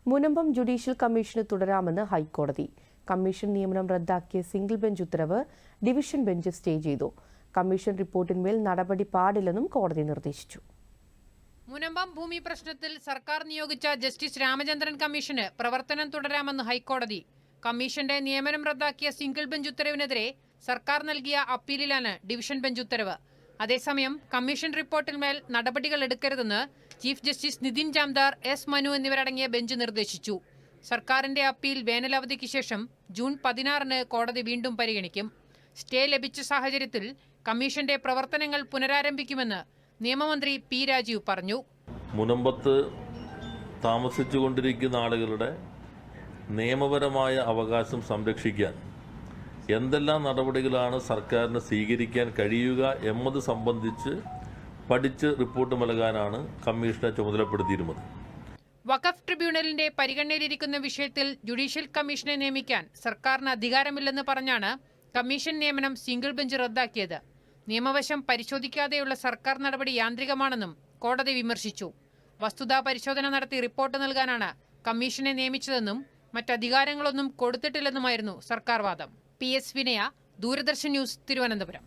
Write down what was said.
Munambam judicial commission തുടരാമെന്ന് ഹൈക്കോടതി. Commission നിയമനം റദ്ദാക്കിയ സിംഗിൾ ബെഞ്ച് ഉത്തരവ് ഡിവിഷൻ ബെഞ്ച് സ്റ്റേ ചെയ്തു. കമ്മീഷൻ റിപ്പോർട്ടിന്മേൽ നടപടി പാടില്ലെന്നും കോടതി നിർദ്ദേശിച്ചു. മുനമ്പം ഭൂമി പ്രശ്നത്തിൽ സർക്കാർ നിയോഗിച്ച ജസ്റ്റിസ് രാമചന്ദ്രൻ കമ്മീഷന് പ്രവർത്തനം തുടരാമെന്ന് ഹൈക്കോടതി. കമ്മീഷന്റെ നിയമനം റദ്ദാക്കിയ സിംഗിൾ ബെഞ്ച് ഉത്തരവിനെതിരെ സർക്കാർ നൽകിയ അപ്പീലിലാണ് ഡിവിഷൻ ബെഞ്ച് ഉത്തരവ്. അതേസമയം കമ്മീഷൻ റിപ്പോർട്ടിന്മേൽ നടപടികൾ എടുക്കരുതെന്ന് chief justice Nitin Jamdar, S Manu എന്നിവരടങ്ങിയ ബെഞ്ച് നിർദ്ദേശിച്ചു. സർക്കാരിന്റെ അപ്പീൽ വേനലവധിക്ക് ശേഷം ജൂൺ 16-ന് കോടതി വീണ്ടും പരിഗണിക്കും. സ്റ്റേ ലഭിച്ച സാഹചര്യത്തിൽ കമ്മീഷന്റെ പ്രവർത്തനങ്ങൾ പുനരാരംഭിക്കുമെന്ന് നിയമമന്ത്രി പി രാജീവ് പറഞ്ഞു. മുനമ്പത്ത് താമസിച്ചുകൊണ്ടിരിക്കുന്ന ആളുകളുടെ നിയമപരമായ അവകാശം സംരക്ഷിക്കാൻ എന്തെല്ലാം നടപടികളാണ് സർക്കാരിന് സ്വീകരിക്കാൻ കഴിയുക എന്നത് സംബന്ധിച്ച് പഠിച്ച് റിപ്പോർട്ട് നൽകാനാണ് കമ്മീഷനെ ചുമതലപ്പെടുത്തിയിരുന്നത്. വഖഫ് ട്രിബ്യൂണലിന്റെ പരിഗണനയിലിരിക്കുന്ന വിഷയത്തിൽ ജുഡീഷ്യൽ കമ്മീഷനെ നിയമിക്കാൻ സർക്കാരിന് അധികാരമില്ലെന്ന് പറഞ്ഞാണ് കമ്മീഷൻ നിയമനം സിംഗിൾ ബെഞ്ച് റദ്ദാക്കിയത്. നിയമവശം പരിശോധിക്കാതെയുള്ള സർക്കാർ നടപടി യാന്ത്രികമാണെന്നും കോടതി വിമർശിച്ചു. വസ്തുതാ പരിശോധന നടത്തി റിപ്പോർട്ട് നൽകാനാണ് കമ്മീഷനെ നിയമിച്ചതെന്നും മറ്റധികാരങ്ങളൊന്നും കൊടുത്തിട്ടില്ലെന്നുമായിരുന്നു സർക്കാർ വാദം. PS വിനയ, ദൂരദർശൻ ന്യൂസ്, തിരുവനന്തപുരം.